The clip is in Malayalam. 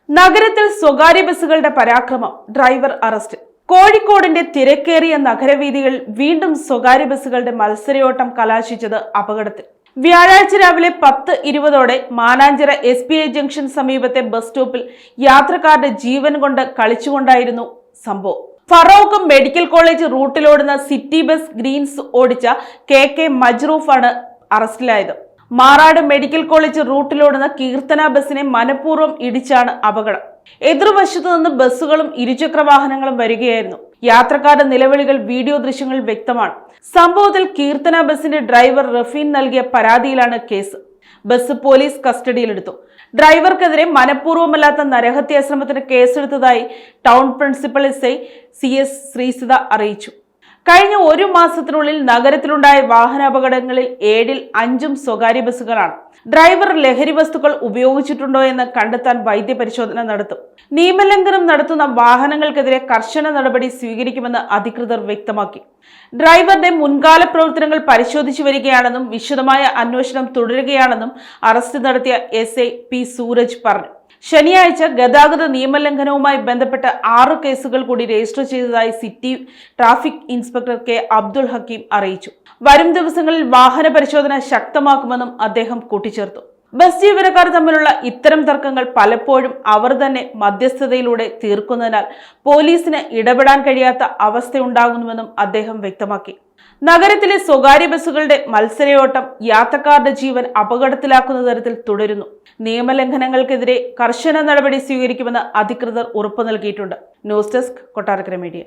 നഗരത്തിൽ സ്വകാര്യ ബസ്സുകളുടെ പരാക്രമം, ഡ്രൈവർ അറസ്റ്റ്. കോഴിക്കോടിന്റെ തിരക്കേറിയ നഗരവീഥികളിൽ വീണ്ടും സ്വകാര്യ ബസ്സുകളുടെ മത്സരയോട്ടം കലാശിച്ചത് അപകടത്തിൽ. വ്യാഴാഴ്ച രാവിലെ 10:20 മാനാഞ്ചിറ SBI ജംഗ്ഷൻ സമീപത്തെ ബസ് സ്റ്റോപ്പിൽ യാത്രക്കാരുടെ ജീവൻ കൊണ്ട് കളിച്ചുകൊണ്ടായിരുന്നു സംഭവം. ഫറോക്ക് മെഡിക്കൽ കോളേജ് റൂട്ടിലോടുന്ന സിറ്റി ബസ് ഗ്രീൻസ് ഓടിച്ച KK മജ്റൂഫാണ് അറസ്റ്റിലായത്. മാറാട് മെഡിക്കൽ കോളേജ് റൂട്ടിലോടുന്ന കീർത്തന ബസിനെ മനഃപൂർവ്വം ഇടിച്ചാണ് അപകടം. എതിർവശത്തു നിന്ന് ബസ്സുകളും ഇരുചക്ര വാഹനങ്ങളും വരികയായിരുന്നു. യാത്രക്കാരുടെ നിലവിളികൾ വീഡിയോ ദൃശ്യങ്ങളിൽ വ്യക്തമാണ്. സംഭവത്തിൽ കീർത്തന ബസിന്റെ ഡ്രൈവർ റഫീൻ നൽകിയ പരാതിയിലാണ് കേസ്. ബസ് പോലീസ് കസ്റ്റഡിയിലെടുത്തു. ഡ്രൈവർക്കെതിരെ മനഃപൂർവ്വമല്ലാത്ത നരഹത്യാശ്രമത്തിന് കേസെടുത്തതായി ടൗൺ പ്രിൻസിപ്പൽ SI CS ശ്രീസിത അറിയിച്ചു. കഴിഞ്ഞ ഒരു മാസത്തിനുള്ളിൽ നഗരത്തിലുണ്ടായ വാഹനാപകടങ്ങളിൽ 7-ൽ 5-ഉം സ്വകാര്യ ബസ്സുകളാണ്. ഡ്രൈവർ ലഹരി വസ്തുക്കൾ ഉപയോഗിച്ചിട്ടുണ്ടോ എന്ന് കണ്ടെത്താൻ വൈദ്യപരിശോധന നടത്തും. നിയമലംഘനം നടത്തുന്ന വാഹനങ്ങൾക്കെതിരെ കർശന നടപടി സ്വീകരിക്കുമെന്ന് അധികൃതർ വ്യക്തമാക്കി. ഡ്രൈവറുടെ മുൻകാല പ്രവർത്തനങ്ങൾ പരിശോധിച്ചു വരികയാണെന്നും വിശദമായ അന്വേഷണം തുടരുകയാണെന്നും അറസ്റ്റ് നടത്തിയ SI P സൂരജ് പറഞ്ഞു. ശനിയാഴ്ച ഗതാഗത നിയമലംഘനവുമായി ബന്ധപ്പെട്ട 6 കേസുകൾ കൂടി രജിസ്റ്റർ ചെയ്തതായി city traffic inspector K Abdul Hakeem അറിയിച്ചു. വരും ദിവസങ്ങളിൽ വാഹന പരിശോധന ശക്തമാക്കുമെന്നും അദ്ദേഹം കൂട്ടിച്ചേർത്തു. ബസ് ജീവനക്കാർ തമ്മിലുള്ള ഇത്തരം തർക്കങ്ങൾ പലപ്പോഴും അവർ തന്നെ മധ്യസ്ഥതയിലൂടെ തീർക്കുന്നതിനാൽ പോലീസിന് ഇടപെടാൻ കഴിയാത്ത അവസ്ഥയുണ്ടാകുന്നുവെന്നും അദ്ദേഹം വ്യക്തമാക്കി. നഗരത്തിലെ സ്വകാര്യ ബസ്സുകളുടെ മത്സരയോട്ടം യാത്രക്കാരുടെ ജീവൻ അപകടത്തിലാക്കുന്ന തരത്തിൽ തുടരുന്നു. നിയമലംഘനങ്ങൾക്കെതിരെ കർശന നടപടി സ്വീകരിക്കുമെന്ന് അധികൃതർ ഉറപ്പു നൽകിയിട്ടുണ്ട്. News desk, Kottarakkara media.